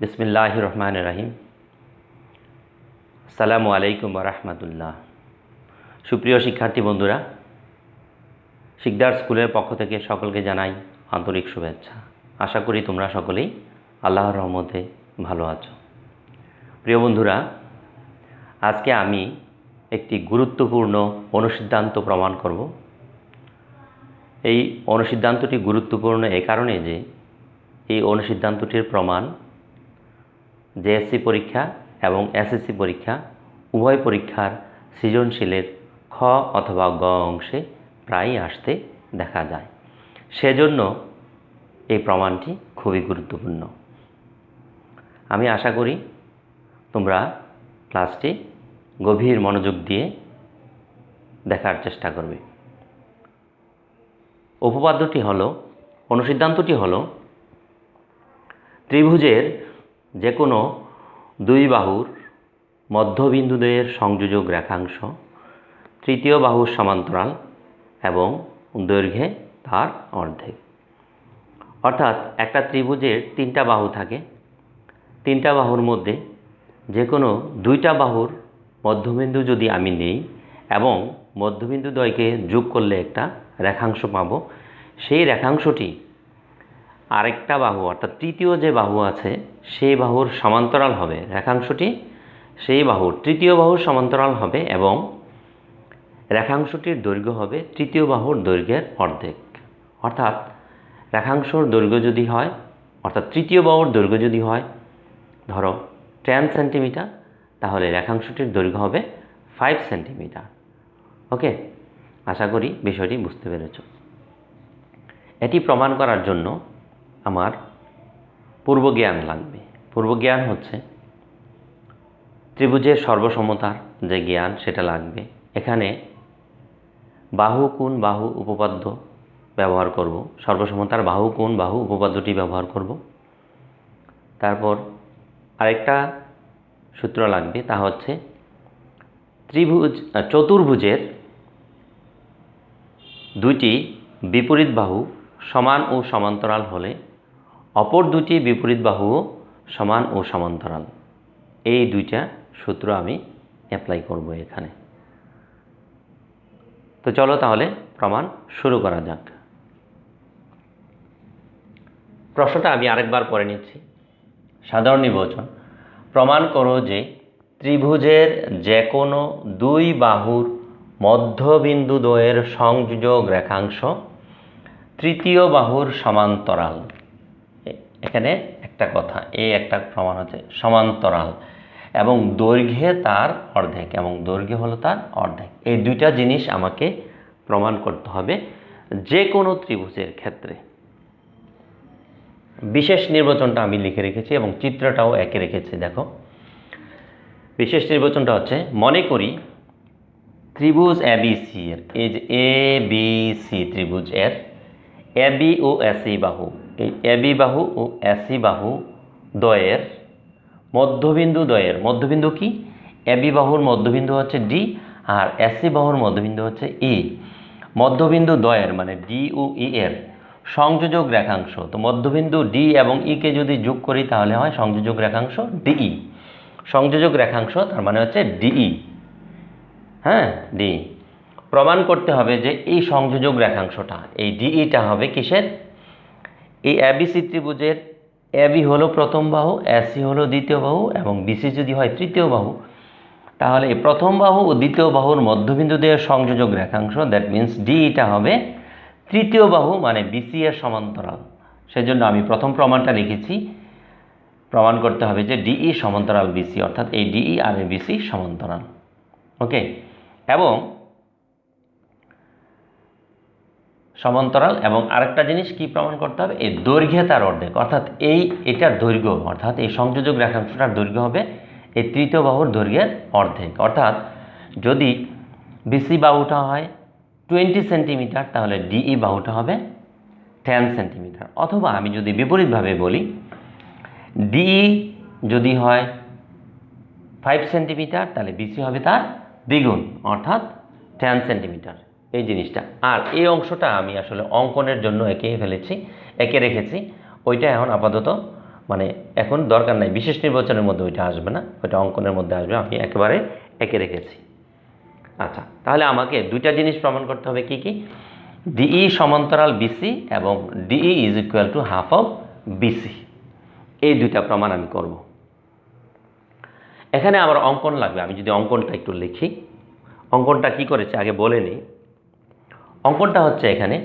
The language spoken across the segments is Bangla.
বিসমিল্লাহির রহমানির রহিম। আসসালামু আলাইকুম ওয়া রাহমাতুল্লাহ। সুপ্রিয় শিক্ষার্থী বন্ধুরা, শিকদার স্কুলের পক্ষ থেকে সকলকে জানাই আন্তরিক শুভেচ্ছা। আশা করি তোমরা সকলেই আল্লাহর রহমতে ভালো আছো। প্রিয় বন্ধুরা, আজকে আমি একটি গুরুত্বপূর্ণ অনুসিদ্ধান্ত প্রমাণ করব। এই অনুসিদ্ধান্তটি গুরুত্বপূর্ণ এই কারণে যে এই অনুসিদ্ধান্তটির প্রমাণ জেএসসি পরীক্ষা এবং এসএসসি পরীক্ষা উভয় পরীক্ষার সৃজনশীলের খ অথবা গ অংশে প্রায়ই আসতে দেখা যায়। সেজন্য এই প্রমাণটি খুবই গুরুত্বপূর্ণ। আমি আশা করি তোমরা ক্লাসটি গভীর মনোযোগ দিয়ে দেখার চেষ্টা করবে। উপপাদ্যটি হলো, অনুসিদ্ধান্তটি হলো, ত্রিভুজের যে কোনো দুই বাহুর মধ্যবিন্দুদ্বয়ের সংযোজক রেখাংশ তৃতীয় বাহুর সমান্তরাল এবং দৈর্ঘ্যে তার অর্ধেক। অর্থাৎ একটা ত্রিভুজের তিনটা বাহু থাকে, তিনটা বাহুর মধ্যে যে কোনো দুইটা বাহুর মধ্যবিন্দু যদি আমি নিই এবং মধ্যবিন্দুদ্বয়কে যোগ করলে একটা রেখাংশ পাব, সেই রেখাংশটি আরেকটা বাহু অর্থাৎ তৃতীয় যে বাহু আছে সেই বাহুর সমান্তরাল হবে। রেখাংশটি সেই বাহুর তৃতীয় বাহুর সমান্তরাল হবে এবং রেখাংশটির দৈর্ঘ্য হবে তৃতীয় বাহুর দৈর্ঘ্যের অর্ধেক। অর্থাৎ রেখাংশর দৈর্ঘ্য যদি হয়, অর্থাৎ তৃতীয় বাহুর দৈর্ঘ্য যদি হয় ধরো 10 সেন্টিমিটার, তাহলে রেখাংশটির দৈর্ঘ্য হবে 5 সেন্টিমিটার। ওকে, আশা করি বিষয়টি বুঝতে পেরেছ। এটি প্রমাণ করার জন্য আমার পূর্বজ্ঞান লাগবে। পূর্বজ্ঞান হচ্ছে ত্রিভুজের সর্বসমতার যে জ্ঞান সেটা লাগবে। এখানে বাহু কোণ বাহু উপপাদ্য ব্যবহার করব, সর্বসমতার বাহু কোণ বাহু উপপাদ্যটি ব্যবহার করব। তারপর আরেকটা সূত্র লাগবে, তা হচ্ছে চতুর্ভুজের দুইটি বিপরীত বাহু সমান ও সমান্তরাল হলে অপর দুটি বিপরীত বাহুও সমান ও সমান্তরাল। এই দুইটা সূত্র আমি অ্যাপ্লাই করব এখানে। তো চলো তাহলে প্রমাণ শুরু করা যাক। প্রশ্নটা আমি আরেকবার পড়ে নিচ্ছি। সাধারণ নির্বাচন: প্রমাণ করো যে ত্রিভুজের যে কোনো দুই বাহুর মধ্যবিন্দুদ্বয়ের সংযোজক রেখাংশ তৃতীয় বাহুর সমান্তরাল। এখানে একটা কথা, এই একটা প্রমাণ হচ্ছে সমান্তরাল এবং দৈর্ঘ্যে তার অর্ধেক, এবং দৈর্ঘ্য হলো তার অর্ধেক। এই দুইটা জিনিস আমাকে প্রমাণ করতে হবে যে কোনো ত্রিভুজের ক্ষেত্রে। বিশেষ নির্বাচনটা আমি লিখে রেখেছি এবং চিত্রটাও এঁকে রেখেছি। দেখো, বিশেষ নির্বাচনটা হচ্ছে, মনে করি ত্রিভুজ এবিসি এর, এই যে এবিসি ত্রিভুজ এর এবি ও এসি বাহু, এই এবি বাহু ও এসি বাহু দ্বয়ের মধ্যবিন্দু দ্বয়ের, মধ্যবিন্দু কি? এবি বাহুর মধ্যবিন্দু হচ্ছে ডি আর এসি বাহুর মধ্যবিন্দু হচ্ছে ই। মধ্যবিন্দু দ্বয়ের মানে ডি ও ই এর সংযোজক রেখাংশ, তো মধ্যবিন্দু ডি এবং ই কে যদি যোগ করি তাহলে হয় সংযোজক রেখাংশ ডিই। সংযোজক রেখাংশ তার মানে হচ্ছে ডিই। হ্যাঁ, ডি। প্রমাণ করতে হবে যে এই সংযোজক রেখাংশটা, এই ডিইটা হবে কিসের? এই এবিসি ত্রিভুজের এবি হলো প্রথম বাহু, এসি হলো দ্বিতীয় বাহু এবং বিসি যদি হয় তৃতীয় বাহু, তাহলে এই প্রথম বাহু ও দ্বিতীয় বাহুর মধ্যবিন্দুদের সংযোজক রেখাংশ, দ্যাট মিন্স ডিইটা হবে তৃতীয় বাহু মানে বিসি এর সমান্তরাল। সেজন্য আমি প্রথম প্রমাণটা লিখেছি, প্রমাণ করতে হবে যে ডিই সমান্তরাল বিসি, অর্থাৎ এই ডিই আর এই বিসি সমান্তরাল। ওকে, এবং সমান্তরাল এবং আরেকটা জিনিস কি প্রমাণ করতে হবে? এই দৈর্ঘ্যে তার অর্ধেক, অর্থাৎ এটার দৈর্ঘ্য, অর্থাৎ এই সংযোজক রেখাংশটার দৈর্ঘ্য হবে এই তৃতীয় বাহুর দৈর্ঘ্যের অর্ধেক। অর্থাৎ যদি বিসি বাহুটা হয় 20 সেন্টিমিটার, তাহলে ডিই বাহুটা হবে 10 সেন্টিমিটার। অথবা আমি যদি বিপরীতভাবে বলি, ডিই যদি হয় 5 সেন্টিমিটার, তাহলে বিসি হবে তার দ্বিগুণ, অর্থাৎ 10 সেন্টিমিটার। এই জিনিসটা, আর এই অংশটা আমি আসলে অঙ্কনের জন্য এঁকে রেখেছি, ওইটা এখন আপাতত মানে এখন দরকার নাই, বিশেষ নির্বাচনের মধ্যে ওইটা আসবে না, ওইটা অঙ্কনের মধ্যে আসবে, আমি একেবারে একে রেখেছি। আচ্ছা, তাহলে আমাকে দুইটা জিনিস প্রমাণ করতে হবে, কি কি? ডিই সমান্তরাল বিসি এবং DE is equal to half of BC, এই দুইটা প্রমাণ আমি করব। এখানে আমার অঙ্কন লাগবে, আমি যদি অঙ্কনটা একটু লিখি, অঙ্কনটা কি করেছে আগে বলে নিই। অঙ্কনটা হচ্ছে এখানে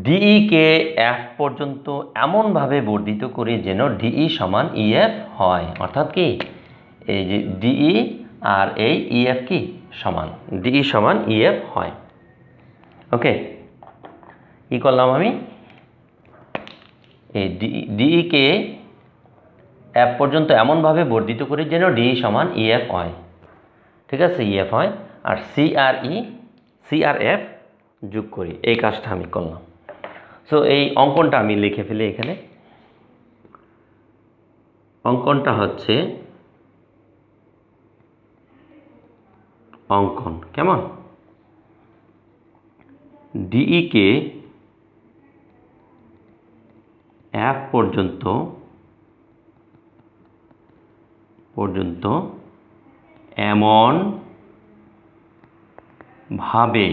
ডিই কে এফ পর্যন্ত এমনভাবে বর্ধিত করি যেন ডিই সমান ইএফ হয়, অর্থাৎ কি এই যে ডিই আর এই ইএফ কি সমান, ডিই সমান ইএফ হয়। ওকে, কি করলাম আমি, এই ডিই কে এফ পর্যন্ত এমনভাবে বর্ধিত করি যেন ডিই সমান ইএফ হয়, ঠিক আছে, ইএফ হয়, আর সি আর এফ যোগ করি, এই কাজটা আমি করলাম। সো এই অঙ্কনটা আমি লিখে ফেলি এখানে। অঙ্কনটা হচ্ছে অঙ্কন কেমন, ডিই কে এফ পর্যন্ত এমন ভাবে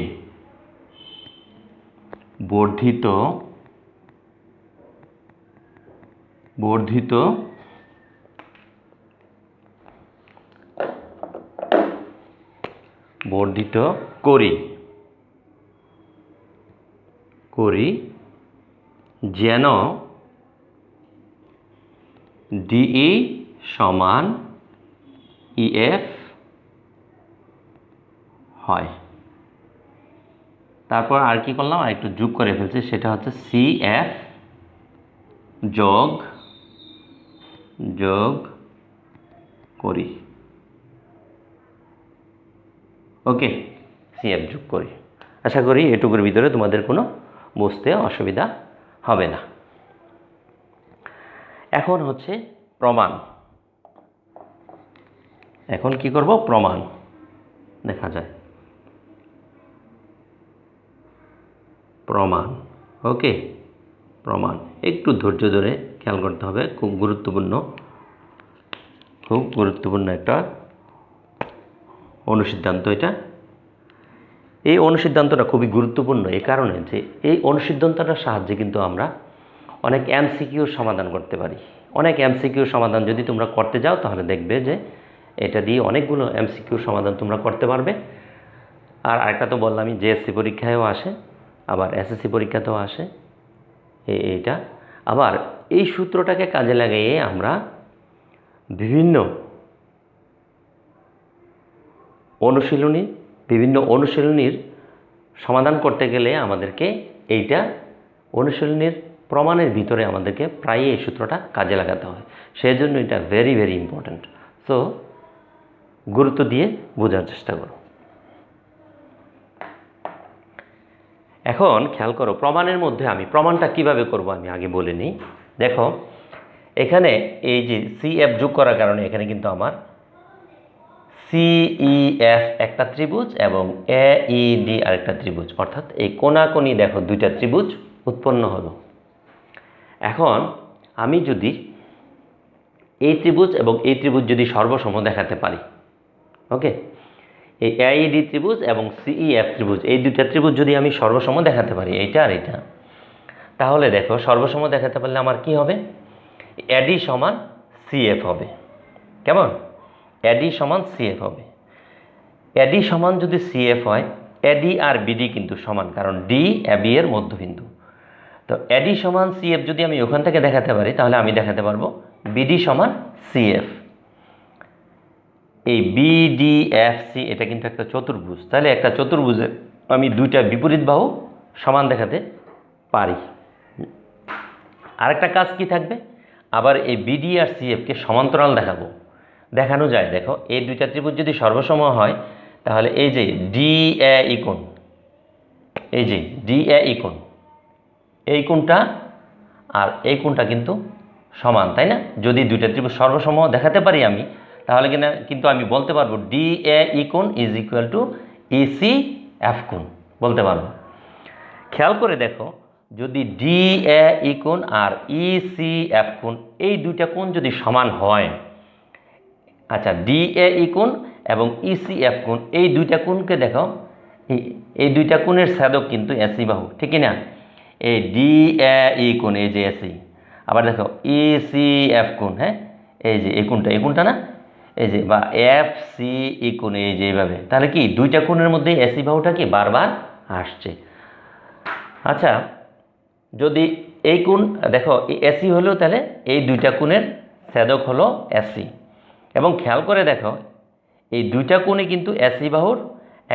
বর্ধিত করি যেন ডিই সমান ইএফ হয়। তারপর আর কি করলাম, আর একটু যোগ করে ফেলছি, সেটা হচ্ছে সিএফ যোগ করি। ওকে, সিএফ যোগ করি। আশা করি এটুকুর ভিতরে তোমাদের কোনো বুঝতে অসুবিধা হবে না। এখন হচ্ছে প্রমাণ। এখন কি করব, প্রমাণ দেখা যায়, প্রমাণ। ওকে, প্রমাণ একটু ধৈর্য ধরে খেয়াল করতে হবে, খুব গুরুত্বপূর্ণ একটা অনুসিদ্ধান্ত এটা। এই অনুসিদ্ধান্তটা খুবই গুরুত্বপূর্ণ এই কারণে যে এই অনুসিদ্ধান্তটার সাহায্যে কিন্তু আমরা অনেক এমসিকিউর সমাধান করতে পারি। অনেক এমসিকিউর সমাধান যদি তোমরা করতে যাও তাহলে দেখবে যে এটা দিয়ে অনেকগুলো এমসিকিউর সমাধান তোমরা করতে পারবে। আর আরেকটা তো বললামই, জেএসসি পরীক্ষায়ও আসে, আবার এসএসসি পরীক্ষাতেও আসে এইটা। আবার এই সূত্রটাকে কাজে লাগিয়ে আমরা বিভিন্ন অনুশীলনীর সমাধান করতে গেলে আমাদেরকে এইটা অনুশীলনীর প্রমাণের ভিতরে আমাদেরকে প্রায়ই এই সূত্রটা কাজে লাগাতে হয়। সেই জন্য এটা ভেরি ভেরি ইম্পর্ট্যান্ট। সো গুরুত্ব দিয়ে বোঝার চেষ্টা করো। এখন খেয়াল করো, প্রমাণের মধ্যে আমি প্রমাণটা কিভাবে করব আমি আগে বলে নিই। দেখো এখানে এই যে সিএফ যোগ করার কারণে এখানে কিন্তু আমার সিইএফ একটা ত্রিভুজ এবং এইডি আরেকটা ত্রিভুজ, অর্থাৎ এই কোণাকোণি দেখো দুইটা ত্রিভুজ উৎপন্ন হলো। এখন আমি যদি এই ত্রিভুজ এবং এই ত্রিভুজ যদি সর্বসম দেখাতে পারি, ওকে, এই এইডি ত্রিভুজ এবং সিইএফ ত্রিভুজ এই দুইটা ত্রিভুজ যদি আমি সর্বসম দেখাতে পারি, এইটা আর এটা, তাহলে দেখো সর্বসম দেখাতে পারলে আমার কি হবে, এডি সমান সিএফ হবে। কেমন, এডি সমান সিএফ হবে। এডি সমান যদি সিএফ হয়, এডি আর বিডি কিন্তু সমান, কারণ ডি এবি এর মধ্যবিন্দু। তো এডি সমান সিএফ যদি আমি ওখান থেকে দেখাতে পারি তাহলে আমি দেখাতে পারবো বিডি সমান সিএফ। এই বিডিএফসি এটা কিন্তু একটা চতুর্ভুজ, তাহলে একটা চতুর্ভুজের আমি দুইটা বিপরীত বাহু সমান দেখাতে পারি। আরেকটা কাজ কি থাকবে, আবার এই বিডি আর সিএফকে সমান্তরাল দেখানো যায়। দেখো এই দুইটা ত্রিভুজ যদি সর্বসম হয় তাহলে এই যে ডিএ কোণ, এই যে ডিএ কোণ, এই কোণটা আর এই কোণটা কিন্তু সমান, তাই না? যদি দুইটা ত্রিভুজ সর্বসম দেখাতে পারি আমি, তাহলে কিন্তু আমি বলতে পারবো ডিএ কোণ is equal two EC F কোণ বলতে পারবো। খেয়াল করে দেখো, যদি ডি এ ই কোণ আর ই সি এফ কোণ এই দুইটা কোণ যদি সমান হয়, আচ্ছা ডি এ ই কোণ এবং ই সি এফ কোণ এই দুইটা কোণকে দেখো, এই দুইটা কোণের ছেদক কিন্তু এসি বাহু, ঠিক না? এই ডি এ ই কোণ এই যে এসি, আবার দেখো ই সি এফ কোণ, হ্যাঁ এই যে এই কোণটা না, এই যে বা এফ সি ই কোণ এই যে এইভাবে, তাহলে কি দুইটা কোণের মধ্যে এসি বাহুটা কি বারবার আসছে। আচ্ছা যদি এই কোণ দেখো এই এসি হলেও তাহলে এই দুইটা কোণের ছেদক হলো এসি, এবং খেয়াল করে দেখো এই দুইটা কোণে কিন্তু এসি বাহুর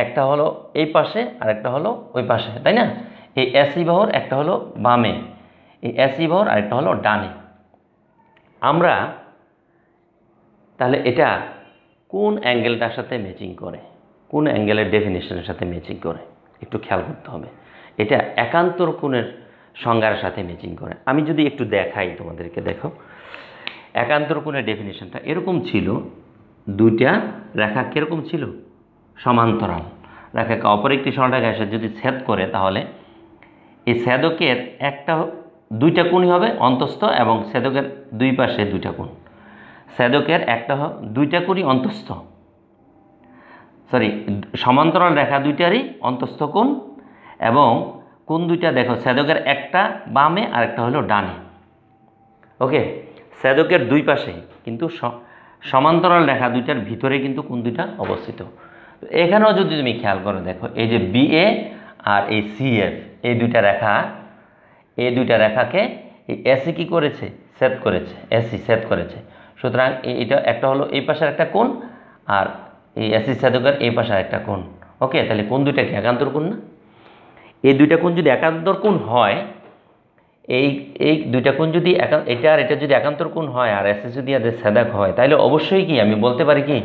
একটা হলো এই পাশে আর একটা হলো ওই পাশে, তাই না? এই এসি বাহুর একটা হলো বামে, এই এসি বাহুর আরেকটা হলো ডানে। আমরা তাহলে এটা কোন অ্যাঙ্গেলটার সাথে ম্যাচিং করে, কোন অ্যাঙ্গেলের ডেফিনেশনের সাথে ম্যাচিং করে একটু খেয়াল করতে হবে। এটা একান্তর কোণের সংজ্ঞার সাথে ম্যাচিং করে। আমি যদি একটু দেখাই তোমাদেরকে, দেখো একান্তর কোণের ডেফিনেশনটা এরকম ছিল, দুইটা রেখা কীরকম ছিল, সমান্তরাল রেখাকে অপর একটি সরলরেখা এসে যদি ছেদ করে, তাহলে এই ছেদকের দুইটা কোণই হবে অন্তস্থ এবং ছেদকের দুই পাশে দুইটা কোণ, ছেদকের দুইটা কোণই অন্তস্থ, সমান্তরাল রেখা দুইটারই অন্তস্থ কোণ, এবং কোণ দুইটা দেখো ছেদকের একটা বামে আর একটা হলো ডানে। ওকে, ছেদকের দুই পাশে কিন্তু সমান্তরাল রেখা দুইটার ভিতরে কিন্তু কোণ দুইটা অবস্থিত। এখানেও যদি তুমি খেয়াল করে দেখো, এই যে বিএ আর এই সিএফ এই দুইটা রেখাকে এই এসি কি করেছে, ছেদ করেছে, এসি ছেদ করেছে। সুতরাং এটা একটা হলো এই পাশের একটা কোণ, আর এই এসি ছেদকের এই পাশের একটা কোণ। ওকে, তাহলে কোণ দুইটা কি একান্তর কোণ না? এই দুইটা কোণ যদি একান্তর কোণ হয়, এই দুইটা কোণ যদি এটা আর এটা যদি একান্তর কোণ হয় আর এসি যদি এদের ছেদক হয়, তাহলে অবশ্যই কি আমি বলতে পারি কি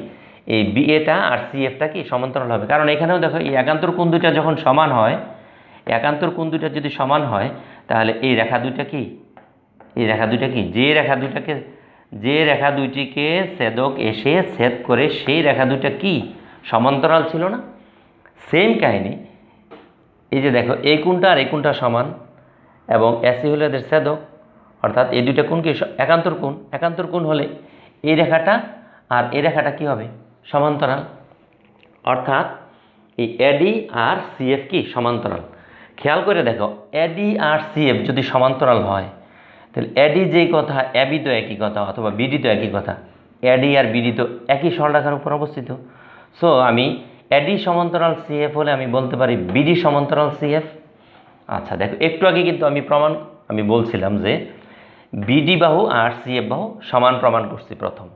এই বিএটা আর সিএফটা কি সমান্তরাল হবে। কারণ এখানেও দেখো এই একান্তর কোণ দুইটা যখন সমান হয়, একান্তর কোণ দুইটা যদি সমান হয়, তাহলে এই রেখা দুইটা কি যে রেখা দুইটিকে ছেদক এসে ছেদ করে সেই রেখা দুইটা কি সমান্তরাল ছিল না? সেম কাহিনী, এই যে দেখো এই কোণটা আর এই কোণটা সমান এবং এসি হলো এদের ছেদক, অর্থাৎ এই দুইটা কোণ কি একান্তর কোণ হলে এই রেখাটা আর এই রেখাটা কি হবে, সমান্তরাল। অর্থাৎ এই এডি আর সিএফ কি সমান্তরাল। খেয়াল করে দেখো এডি আর সিএফ যদি সমান্তরাল হয়, তাহলে এডি যেই কথা এবি তো একই কথা, অথবা বিডি তো একই কথা, এডি আর বিডি তো একই সরলরেখার উপর অবস্থিত। সো আমি এডি সমান্তরাল সিএফ হলে আমি বলতে পারি বিডি সমান্তরাল সিএফ। আচ্ছা দেখো একটু আগে কিন্তু আমি বলছিলাম যে বিডি বাহু আর সিএফ বাহু সমান প্রমাণ করছি প্রথম,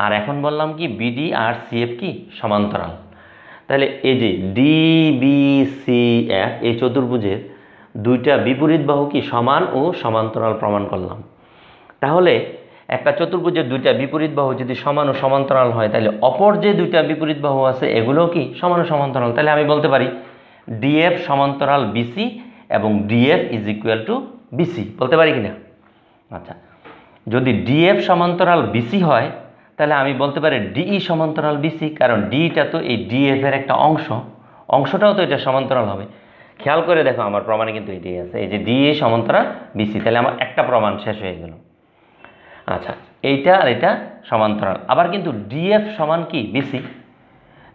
আর এখন বললাম কি বিডি আর সিএফ কি সমান্তরাল। তাহলে এই যে ডিবিসিএফ এই চতুর্ভুজের দুইটা বিপরীত বাহু কি সমান ও সমান্তরাল প্রমাণ করলাম। তাহলে একটা চতুর্ভুজের দুইটা বিপরীত বাহু যদি সমান ও সমান্তরাল হয়, তাহলে অপর যে দুইটা বিপরীত বাহু আছে এগুলোও কি সমান ও সমান্তরাল। তাহলে আমি বলতে পারি ডিএফ সমান্তরাল বিসি এবং DF is equal to BC, বলতে পারি কিনা? আচ্ছা, যদি ডিএফ সমান্তরাল বিসি হয়, তাহলে আমি বলতে পারি ডিই সমান্তরাল বিসি, কারণ ডিটা তো এই ডিএফ এর একটা অংশটাও তো এটা সমান্তরাল হবে। খেয়াল করে দেখো আমার প্রমাণে কিন্তু এটাই আছে, এই যে ডিএ সমান্তরাল বিসি, তাহলে আমার একটা প্রমাণ শেষ হয়ে গেল। আচ্ছা, এইটা আর এটা সমান্তরাল, আবার কিন্তু ডিএফ সমান কি বিসি।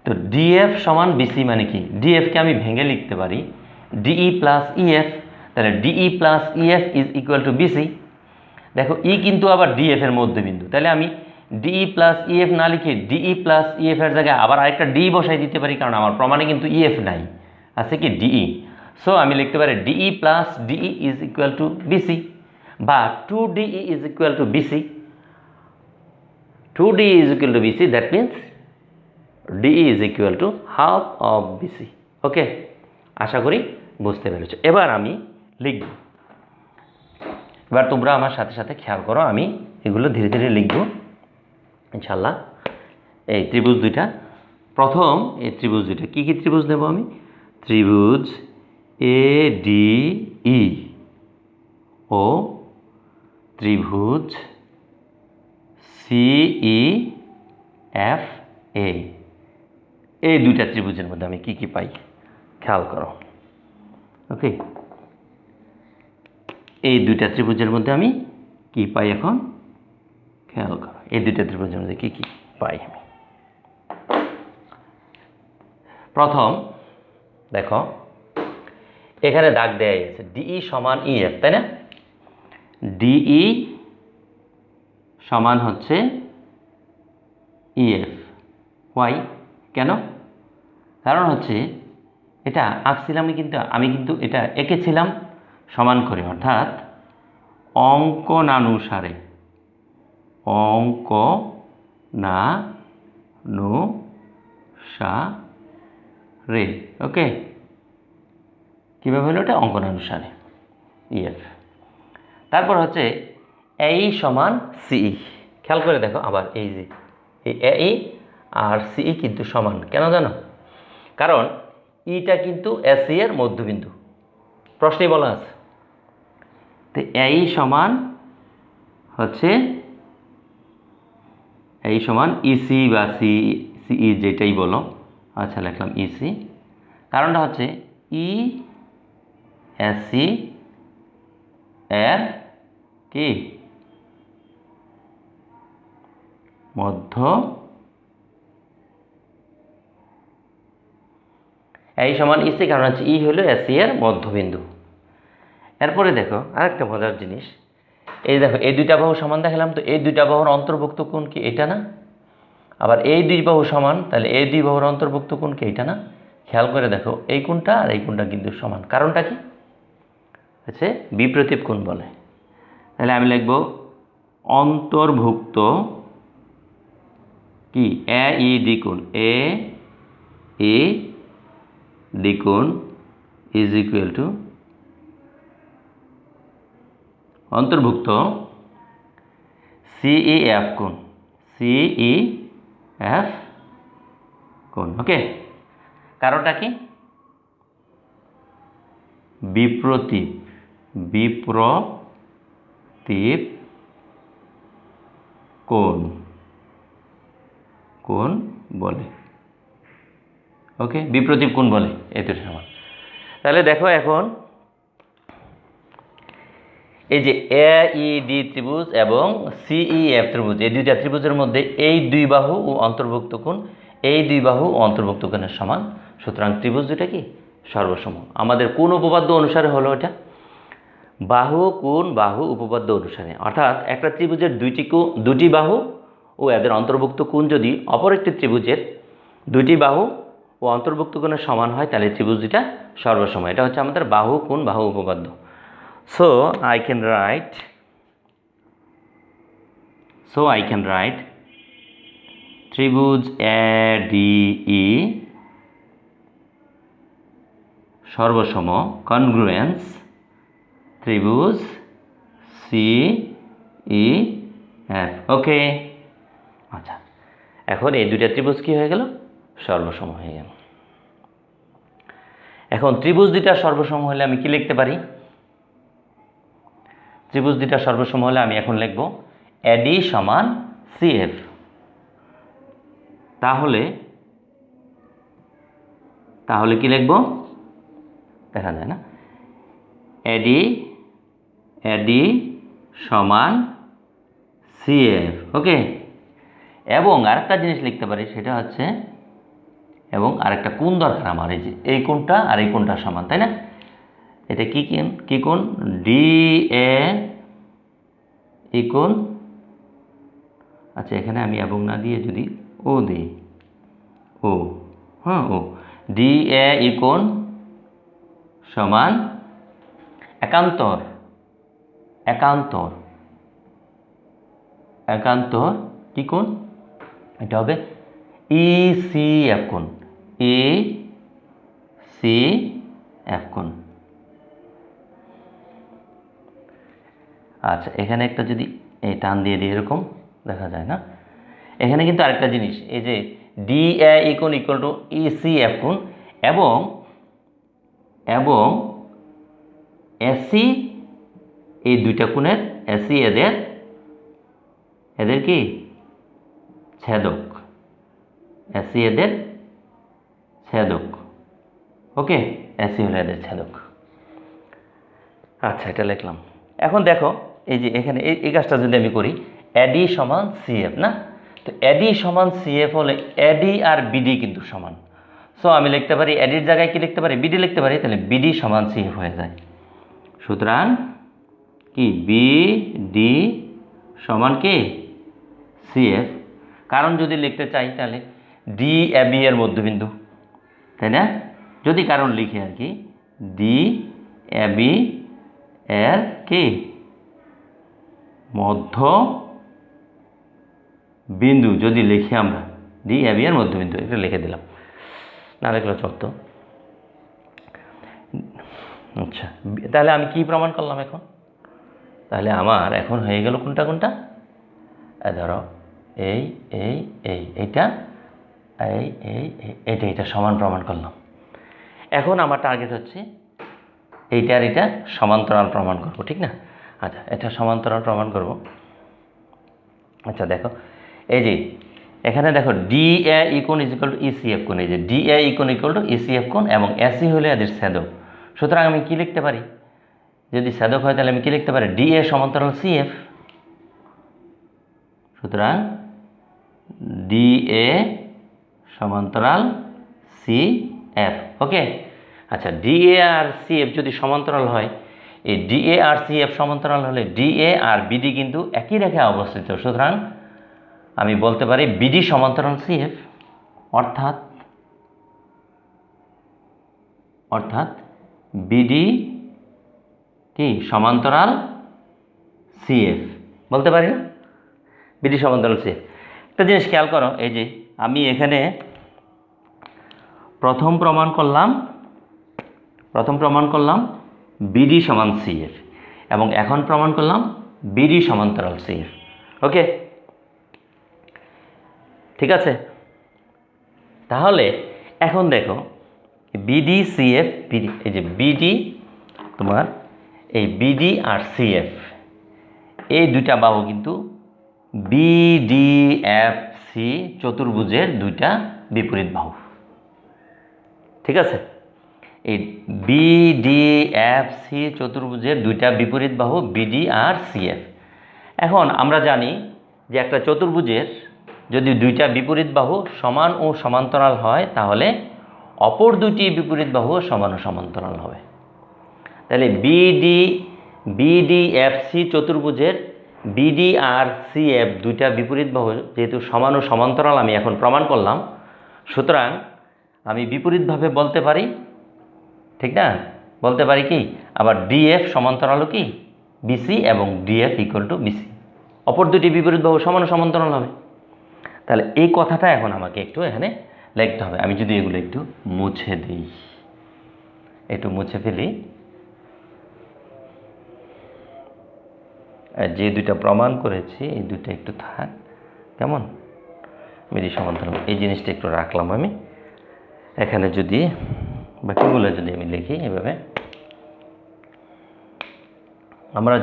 তো ডিএফ সমান বিসি মানে কি, ডিএফকে আমি ভেঙে লিখতে পারি ডিই প্লাস ইএফ, তাহলে DE plus EF is equal to BC. দেখো ই কিন্তু আবার ডিএফ এর মধ্যবিন্দু, তাহলে আমি ডিই প্লাস ইএফ না লিখে ডিই প্লাস ইএফ এর জায়গায় আবার আরেকটা ডি বসাই দিতে পারি, কারণ আমার প্রমাণে কিন্তু ইএফ নাই, আছে কি ডিই। সো আমি লিখতে পারি DE plus DE is equal to BC, বা 2ডিই ইজ ইকুয়াল টু বিসি। 2ডিই is equal to BC, that means DE is equal to half of BC. Okay, আশা করি বুঝতে পেরেছো। এবার আমি লিখব, এবার তোমরা আমার সাথে সাথে খেয়াল করো, আমি এগুলো ধীরে ধীরে লিখব ইনশাল্লাহ। এই ত্রিভুজ দুইটা, প্রথম এই ত্রিভুজ দুইটা কী কী ত্রিভুজ নেব আমি, ত্রিভুজ এ ডি ই ও ত্রিভুজ সিই এফ এ, এই দুইটা ত্রিভুজের মধ্যে আমি কি কি পাই খেয়াল করো। ওকে, এই দুইটা ত্রিভুজের মধ্যে আমি কি পাই এখন খেয়াল করো, এই দুইটা ত্রিভুজের মধ্যে কি কি পাই আমি। প্রথম দেখো এখানে দাগ দেয়া আছে ডিই সমান ইএফ, তাই না? ডিই সমান হচ্ছে ইএফ। ওয়াই? কেন? কারণ হচ্ছে এটা আঁকছিলাম আমি কিন্তু এটা এঁকেছিলাম সমান করে, অর্থাৎ অঙ্কনানুসারে ওকে, কীভাবে হলো এটা? অঙ্কনানুসারে ইএফ। তারপর হচ্ছে এই সমান সিই। খেয়াল করে দেখো আবার এই যে এই আর সিই কিন্তু সমান, কেন জানো? কারণ ইটা কিন্তু এসি এর মধ্যবিন্দু, প্রশ্নেই বলা আছে। তো এই সমান হচ্ছে এই সমান ইসি বা সিই যেটাই বলো, আচ্ছা লিখলাম ইসি। কারণটা হচ্ছে ই এসি এর কি মধ্য, এই সমান ইসি, কারণ হচ্ছে ই হলো এসি এর মধ্যবিন্দু। এরপরে দেখো আরেকটা মজার জিনিস, এই দেখো এই দুইটা বাহু সমান দেখালাম, তো এই দুইটা বাহুর অন্তর্ভুক্ত কোণ কি এটা না? আবার এই দুই বাহু সমান, তাহলে এই দুই বাহুর অন্তর্ভুক্ত কোণ কি এটা না? খেয়াল করে দেখো এই কোণটা আর এই কোণটা কিন্তু সমান, কারণটা কি? হচ্ছে বিপ্রতীপ কোণ বলে। তাহলে আমি লিখব অন্তর্ভুক্ত কি এ ই ডি কোণ, এ ই ডি কোণ ইজ ইকুয়াল টু অন্তর্ভুক্ত সিইএফ কোণ, সিইএফ কোণ। ওকে, কারণটা কি? বিপ্রতীপ কোণ বলে। ওকে, বিপ্রতীপ কোণ বলে এই দুটো সমান। তাহলে দেখো এখন এই যে এ ই ডি ত্রিভুজ এবং সিইএফ ত্রিভুজ, এই দুইটা ত্রিভুজের মধ্যে এই দুই বাহু ও অন্তর্ভুক্ত কোণ, এই দুই বাহু ও অন্তর্ভুক্ত কোণের সমান। সুতরাং ত্রিভুজ দুইটা কি সর্বসম। আমাদের কোন উপপাদ্য অনুসারে হলো এটা? বাহু কোণ বাহু উপপাদ্য অনুসারে। অর্থাৎ একটা ত্রিভুজের দুটি বাহু ও এদের অন্তর্ভুক্ত কোণ যদি অপর একটি ত্রিভুজের দুটি বাহু ও অন্তর্ভুক্ত কোণের সমান হয়, তাহলে ত্রিভুজ দুইটা সর্বসম। এটা হচ্ছে আমাদের বাহু কোণ বাহু উপপাদ্য। So I can write ত্রিভুজ ADE সর্বসম কনগ্রুয়েন্স ত্রিভুজ CEF। ওকে, আচ্ছা এখন এই দুইটা ত্রিভুজ কি হয়ে গেল? সর্বসম হয়ে গেল। এখন ত্রিভুজ দুইটা সর্বসম হলে আমি কি লিখতে পারি? ত্রিভুজ দুইটা সর্বসম হলে আমি এখন লিখব এডি সমান সিএফ। তাহলে কি লিখব? দেখা যায় না, এডি সমান সিএফ। ওকে, এবং আরেকটা জিনিস লিখতে পারি, সেটা হচ্ছে এবং আরেকটা কোণ দরকার আমার, এই যে এই কোণটা আর এই কোণটা সমান, তাই না? এটা কি কোণ? DA এই কোণ। আচ্ছা এখানে আমি এবং না দিয়ে যদি ও দিই, ও হ্যাঁ ও DA এই কোণ সমান একান্তর কি কোণ? এটা হবে ECF কোণ, ECF কোণ। আচ্ছা এখানে একটা যদি এই টান দিয়ে দিই, এরকম দেখা যায় না? এখানে কিন্তু আরেকটা জিনিস, এই যে DA কোণ ইকুয়াল টু ECF কোণ এবং এসি এই দুইটা কোণের এসি এদের কি ছেদক, এসি এদের ছেদক। ওকে, এসি হলো এদের ছেদক। আচ্ছা এটা লিখলাম। এখন দেখো এই যে এখানে এই কাজটা যদি আমি করি, এডি সমান সিএফ না, তো এডি সমান সিএফ হলে এডি আর বিডি কিন্তু সমান। সো আমি লিখতে পারি এডির জায়গায় কি লিখতে পারি, বিডি লিখতে পারি, তাহলে বিডি সমান সিএফ হয়ে যায়। সুতরাং কি বিডি সমান কি সিএফ। কারণ যদি লিখতে চাই তাহলে ডি এ বি এর মধ্যবিন্দু, তাই না? যদি কারণ লিখি আর কি, ডি এ বি এর কি মধ্য বিন্দু যদি লিখি আমরা, ডি এ বি এর মধ্যবিন্দু, এটা লিখে দিলাম, না লিখলে চলতো। আচ্ছা, তাহলে আমি কি প্রমাণ করলাম এখন? তাহলে আমার এখন হয়ে গেল কোনটা কোনটা, ধরো এই এই এই এইটা এই এই এইটা, এটা সমান প্রমাণ করলাম। এখন আমার টার্গেট হচ্ছে এইটা আর এটা সমান্তরাল প্রমাণ করব, ঠিক না? আচ্ছা, এটা সমান্তরাল প্রমাণ করব। আচ্ছা দেখো এই যে এখানে দেখো ডি এ ইকোণ ইজ ইকুয়াল টু ইসিএফ কোণ, এই যে ডি এ ইকোণ ইকুয়াল টু ইসিএফ কোণ এবং এসি হলে এদের ছেদক। সুতরাং আমি কি লিখতে পারি, যদি ছেদক হয় তাহলে আমি কি লিখতে পারি, ডি এ সমান্তরাল সিএফ। সুতরাং ডি এ সমান্তরাল সি এফ। ওকে, আচ্ছা ডিএ আর সিএফ যদি সমান্তরাল হয়, এই ডিএ আর সিএফ সমান্তরাল হলে ডিএ আর বিডি কিন্তু একই রেখায় অবস্থিত। সুতরাং আমি বলতে পারি বিডি সমান্তরাল সিএফ, অর্থাৎ অর্থাৎ বিডি কি সমান্তরাল সিএফ বলতে পারি না, বিডি সমান্তরাল সিএফ। একটা জিনিস খেয়াল করো, এই যে আমি এখানে প্রথম প্রমাণ করলাম বিডি সমান সিএফ এবং এখন প্রমাণ করলাম বিডি সমান্তরাল সিএফ। ওকে, ঠিক আছে। তাহলে এখন দেখো বিডি সিএফ বিডি, এই যে বিডি তোমার এই বিডি আর সিএফ এই দুইটা বাহু কিন্তু বিডিএফসি চতুর্ভুজের দুইটা বিপরীত বাহু, ঠিক আছে? এই বিডিএফসি চতুর্ভুজের দুইটা বিপরীত বাহু বিডি আর সিএফ। এখন আমরা জানি যে একটা চতুর্ভুজের যদি দুইটা বিপরীত বাহু সমান ও সমান্তরাল হয় তাহলে অপর দুটি বিপরীত বাহু সমান ও সমান্তরাল হবে। তাহলে বিডিএফসি চতুর্ভুজের বিডি আর সিএফ দুইটা বিপরীত বাহু যেহেতু সমান ও সমান্তরাল আমি এখন প্রমাণ করলাম, সুতরাং আমি বিপরীতভাবে বলতে পারি, ঠিক না? বলতে পারি কি আবার ডিএফ সমান্তরাল কি বিসি এবং ডিএফ ইকুয়াল টু বিসি, অপর দুটি বিপরীত বাহু সমান ও সমান্তরাল হবে। তাহলে এই কথাটা এখন আমাকে একটু এখানে লিখতে হবে। আমি যদি এগুলো একটু মুছে দিই, একটু মুছে ফেলি, যে দুইটা প্রমাণ করেছি এই দুইটা একটু থাক, কেমন? বিডি সমান্তরাল এই জিনিসটা একটু রাখলাম আমি এখানে। যদি বাকিগুলো যদি আমি লিখি এভাবে, আমরা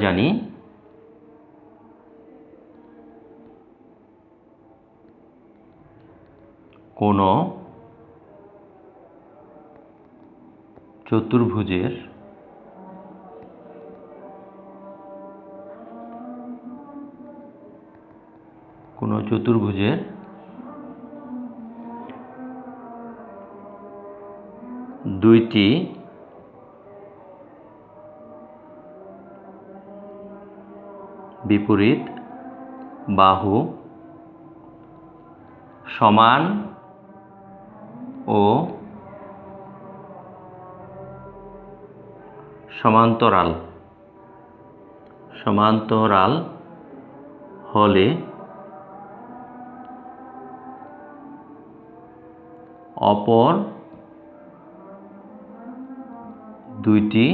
জানি কোনো চতুর্ভুজের দুইটি বিপরীত বাহু সমান ও সমান্তরাল হলে অপর দুইটি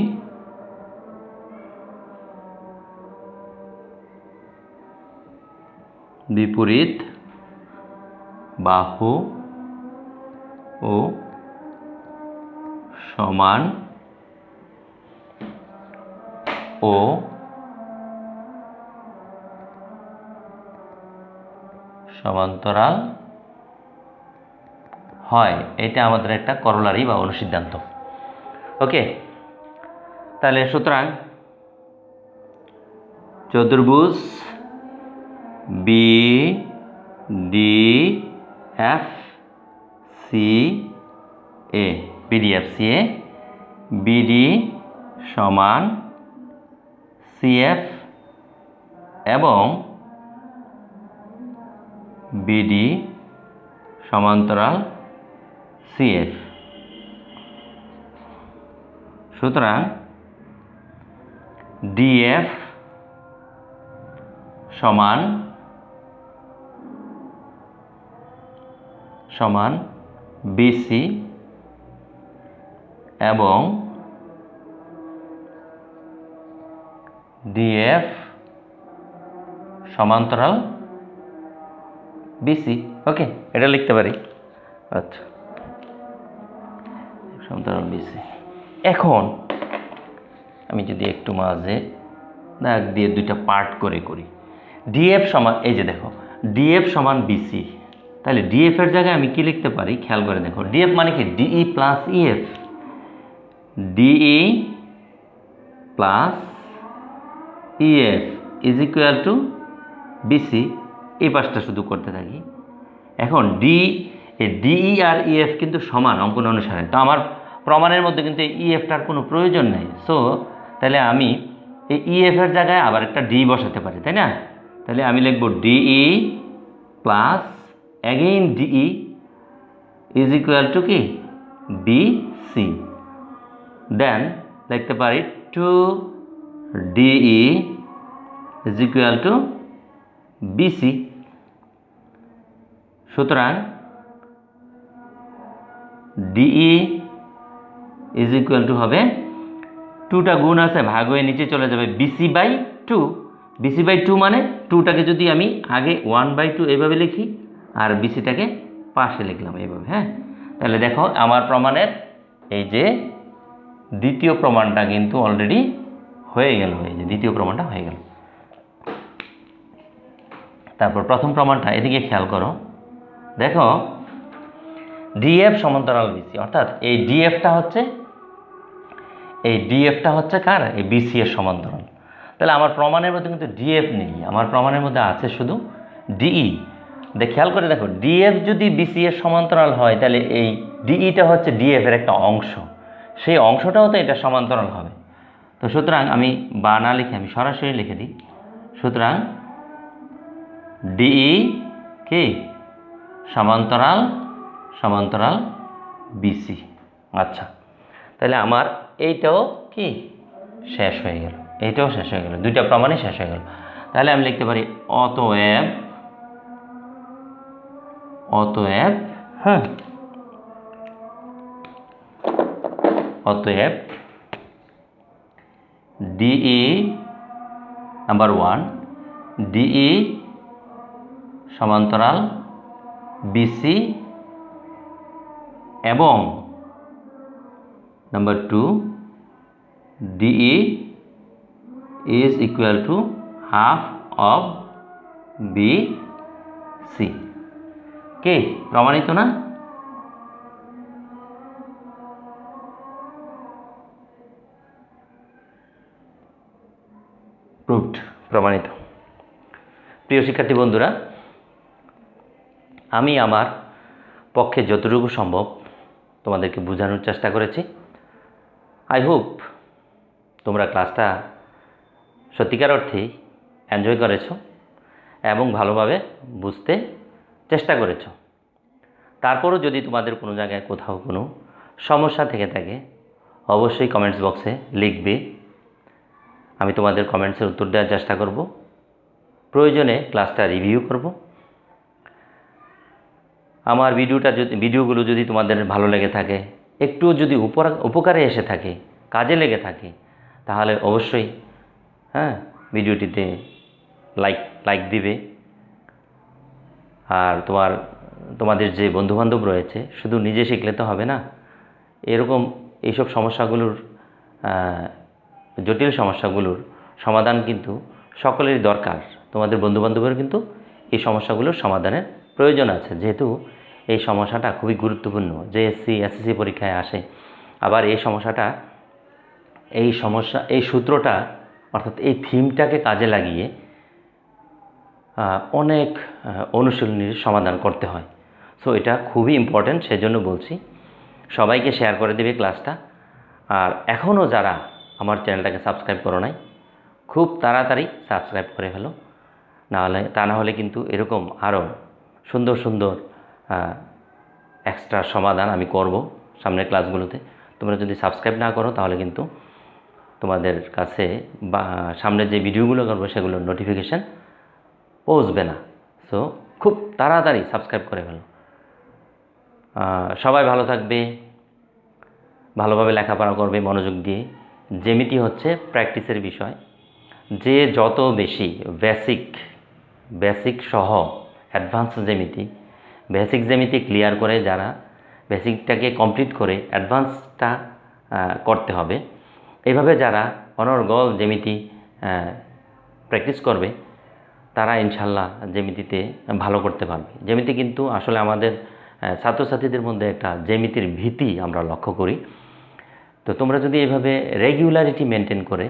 বিপরীত বাহু ও সমান ও সমান্তরাল হয়। এটা আমাদের একটা করলারি বা অনুসিদ্ধান্ত। ওকে, তাহলে সুতরাং চতুর্ভুজ বি ডি এফ সি এ BDFCA BD সমান CF এবং BD সমান্তরাল CF। সুতরাং DF সমান BC এবং DF সমান্তরাল BC। ওকে, এটা লিখতে পারি। আচ্ছা, সমান্তরাল BC। এখন আমি যদি একটু মাঝে দাগ দিয়ে দুইটা পার্ট করে করি, DF সমান, এই যে দেখো DF সমান BC, তাহলে DF এর জায়গায় আমি কি লিখতে পারি খেয়াল করে দেখো। DF মানে কি DE plus EF, DE plus EF is equal two BC। এই পাশটা শুধু করতে থাকি। এখন DE আর EF কিন্তু সমান অঙ্কন অনুসারে, তো আমার প্রমাণের মধ্যে কিন্তু এই EFটার কোনো প্রয়োজন নেই। সো তাহলে আমি এই EF এর জায়গায় আবার একটা D বসাতে পারি, তাই না? তাহলে আমি লিখব DE plus again DE is equal two কি BC। দেন লিখতে পারি 2DE is equal two BC। সুতরাং DE ইজ ইকুয়াল টু হবে 2টা গুণ আছে, ভাগ হয়ে নিচে চলে যাবে BC/2। BC/2 মানে 2টাকে যদি আমি আগে 1/2 এইভাবে লিখি আর BCটাকে পাশে লিখলাম এইভাবে। হ্যাঁ, তাহলে দেখো আমার প্রমাণের এই যে দ্বিতীয় প্রমাণটা কিন্তু অলরেডি হয়ে গেল। এই যে দ্বিতীয় প্রমাণটা হয়ে গেল। তারপর প্রথম প্রমাণটা, এদিকে খেয়াল করো, দেখো DF সমান্তরাল BC, অর্থাৎ এই DFটা হচ্ছে কার? এই BC এর সমান্তরাল। তাহলে আমার প্রমাণের মধ্যে কিন্তু DF নেই, আমার প্রমাণের মধ্যে আছে শুধু DE। খেয়াল করে দেখো, DF যদি BC এর সমান্তরাল হয় তাহলে এই DEটা হচ্ছে DF এর একটা অংশ, সেই অংশটাও তো এটা সমান্তরাল হবে। তো সুতরাং আমি বা না লিখে আমি সরাসরি লিখে দিই। সুতরাং DE কি সমান্তরাল BC। আচ্ছা, তাহলে আমার এইটাও কি শেষ হয়ে গেল, এইটাও শেষ হয়ে গেল, দুইটা প্রমাণই শেষ হয়ে গেল। তাহলে আমি লিখতে পারি অতএব হ্যাঁ, অতএব DE নাম্বার 1 DE সমান্তরাল BC এবং number 2 DE is equal to half of BC। কে প্রমাণিত না? প্রুভড, প্রমাণিত। প্রিয় শিক্ষার্থী বন্ধুরা, আমি আমার পক্ষে যতটুকু সম্ভব তোমাদেরকে বোঝানোর চেষ্টা করেছি। আই হোপ তোমরা ক্লাসটা সত্যিকার অর্থেই এনজয় করেছো এবং ভালোভাবে বুঝতে চেষ্টা করেছো। তারপরও যদি তোমাদের কোনো জায়গায় কোথাও কোনো সমস্যা থেকে থাকে অবশ্যই কমেন্টস বক্সে লিখবে, আমি তোমাদের কমেন্টসের উত্তর দেওয়ার চেষ্টা করব, প্রয়োজনে ক্লাসটা রিভিউ করব। আমার ভিডিওগুলো যদি তোমাদের ভালো লেগে থাকে, একটু যদি উপকারে এসে থাকে, কাজে লেগে থাকে, তাহলে অবশ্যই ভিডিওটিতে লাইক দিবে। আর তোমাদের যে বন্ধুবান্ধব রয়েছে, শুধু নিজে শিখলে তো হবে না, এইসব সমস্যাগুলোর জটিল সমস্যাগুলোর সমাধান কিন্তু সকলেরই দরকার। তোমাদের বন্ধুবান্ধবের কিন্তু এই সমস্যাগুলোর সমাধানের প্রয়োজন আছে, যেহেতু এই সমস্যাটা খুবই গুরুত্বপূর্ণ, JSC SSC পরীক্ষায় আসে। আবার এই সমস্যাটা এই সমস্যা, এই সূত্রটা অর্থাৎ এই থিমটাকে কাজে লাগিয়ে অনেক অনুশীলনীর সমাধান করতে হয়। সো এটা খুবই ইম্পর্ট্যান্ট, সেজন্য বলছি সবাইকে শেয়ার করে দেবে ক্লাসটা। আর এখনও যারা আমার চ্যানেলটাকে সাবস্ক্রাইব করো নাই, খুব তাড়াতাড়ি সাবস্ক্রাইব করে ফেলো, তা না হলে কিন্তু এরকম আরও সুন্দর সুন্দর এক্সট্রা সমাধান আমি করব সামনের ক্লাসগুলোতে। তোমরা যদি সাবস্ক্রাইব না করো তাহলে কিন্তু তোমাদের কাছে বা সামনের যে ভিডিওগুলো করবো সেগুলোর নোটিফিকেশান পৌঁছবে না। সো খুব তাড়াতাড়ি সাবস্ক্রাইব করে ফেলো। সবাই ভালো থাকবে, ভালোভাবে লেখাপড়া করবে মনোযোগ দিয়ে। জ্যামিতি হচ্ছে প্র্যাকটিসের বিষয়। যে যত বেশি বেসিক সহ অ্যাডভান্স বেসিক জ্যামিতি ক্লিয়ার করে, যারা বেসিকটাকে কমপ্লিট করে অ্যাডভান্সটা করতে হবে, এইভাবে যারা অনর্গল জ্যামিতি প্র্যাকটিস করবে তারা ইনশাল্লাহ জ্যামিতিতে ভালো করতে পারবে। জ্যামিতি কিন্তু আসলে আমাদের ছাত্রছাত্রীদের মধ্যে একটা জ্যামিতির ভীতি আমরা লক্ষ্য করি। তো তোমরা যদি এইভাবে রেগুলারিটি মেনটেন করে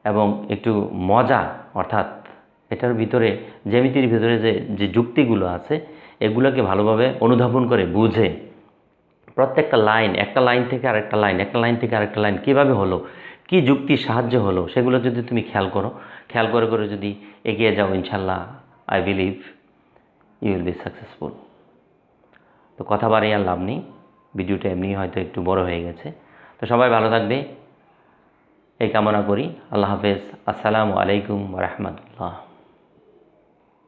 এবং একটু মজা, অর্থাৎ এটার ভিতরে জ্যামিতির ভিতরে যে যুক্তিগুলো আছে এগুলোকে ভালোভাবে অনুধাবন করে বুঝে প্রত্যেকটা লাইন, একটা লাইন থেকে আরেকটা লাইন, একটা লাইন থেকে আরেকটা লাইন কীভাবে হলো, কি যুক্তির সাহায্য হলো, সেগুলো যদি তুমি খেয়াল করে যদি এগিয়ে যাও, ইনশাল্লাহ I believe you will be successful. তো কথা বাড়িয়ে আর লাভ নেই, ভিডিওটা এমনি হয়তো একটু বড় হয়ে গেছে। তো সবাই ভালো থাকবে এই কামনা করি। আল্লাহ হাফেজ। আসসালামু আলাইকুম ওয়া রাহমাতুল্লাহ।